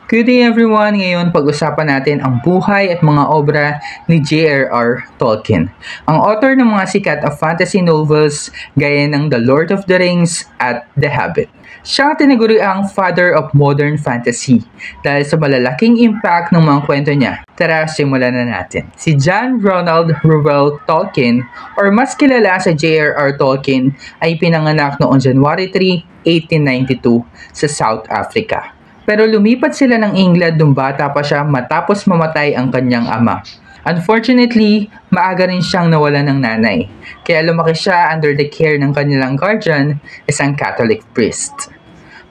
Good day everyone! Ngayon pag-usapan natin ang buhay at mga obra ni J.R.R. Tolkien, ang author ng mga sikat na fantasy novels gaya ng The Lord of the Rings at The Hobbit. Siya ang tinaguriang father of modern fantasy dahil sa malalaking impact ng mga kwento niya. Tara, simulan na natin. Si John Ronald Reuel Tolkien or mas kilala sa J.R.R. Tolkien ay pinanganak noong January 3, 1892 sa South Africa. Pero lumipat sila ng England nung bata pa siya matapos mamatay ang kanyang ama. Unfortunately, maaga rin siyang nawalan ng nanay. Kaya lumaki siya under the care ng kanilang guardian, isang Catholic priest.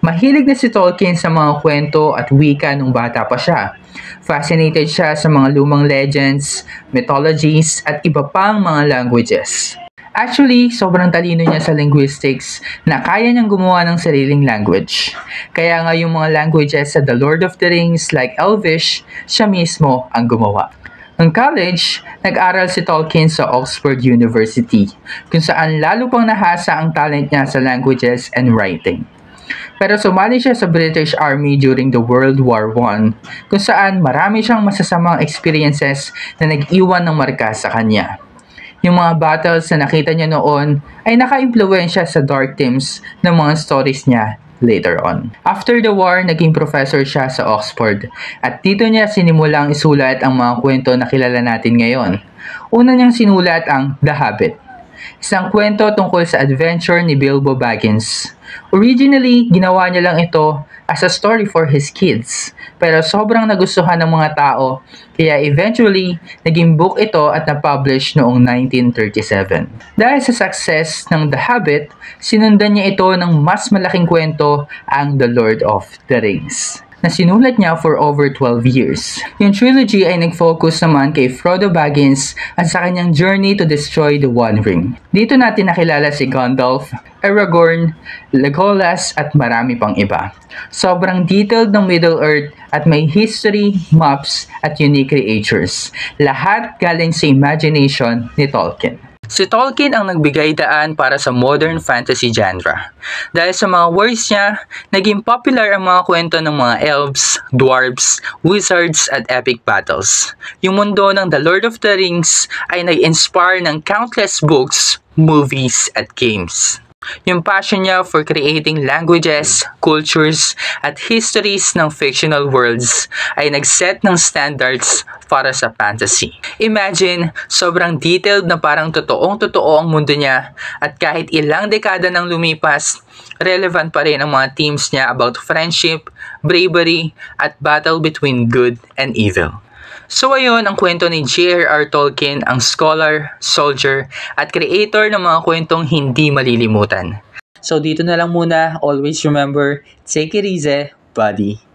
Mahilig na si Tolkien sa mga kwento at wika nung bata pa siya. Fascinated siya sa mga lumang legends, mythologies at iba pang mga languages. Actually, sobrang talino niya sa linguistics na kaya niyang gumawa ng sariling language. Kaya nga yung mga languages sa The Lord of the Rings like Elvish, siya mismo ang gumawa. Ng college, nag-aral si Tolkien sa Oxford University, kung saan lalo pang nahasa ang talent niya sa languages and writing. Pero sumali siya sa British Army during the World War I, kung saan marami siyang masasamang experiences na nag-iwan ng marka sa kanya. Yung mga battles na nakita niya noon ay naka-impluwensya sa dark themes ng mga stories niya later on. After the war, naging professor siya sa Oxford at dito niya sinimulang isulat ang mga kwento na kilala natin ngayon. Una niyang sinulat ang The Hobbit, isang kwento tungkol sa adventure ni Bilbo Baggins. Originally, ginawa niya lang ito as a story for his kids, pero sobrang nagustuhan ng mga tao, kaya eventually, naging book ito at na-publish noong 1937. Dahil sa success ng The Hobbit, sinundan niya ito ng mas malaking kwento, ang The Lord of the Rings, na sinulat niya for over 12 years. Yung trilogy ay nag-focus naman kay Frodo Baggins at sa kanyang journey to destroy the One Ring. Dito natin nakilala si Gandalf, Aragorn, Legolas at marami pang iba. Sobrang detailed ng Middle-earth at may history, maps at unique creatures. Lahat galing sa imagination ni Tolkien. Si Tolkien ang nagbigay daan para sa modern fantasy genre. Dahil sa mga works niya, naging popular ang mga kwento ng mga elves, dwarves, wizards at epic battles. Yung mundo ng The Lord of the Rings ay nag-inspire ng countless books, movies at games. Yung passion niya for creating languages, cultures, at histories ng fictional worlds ay nag-set ng standards para sa fantasy. Imagine, sobrang detailed na parang totoong-totoo ang mundo niya at kahit ilang dekada nang lumipas, relevant pa rin ang mga themes niya about friendship, bravery, at battle between good and evil. So ayun ang kwento ni J.R.R. Tolkien, ang scholar, soldier, at creator ng mga kwentong hindi malilimutan. So dito na lang muna, always remember, take it easy, buddy.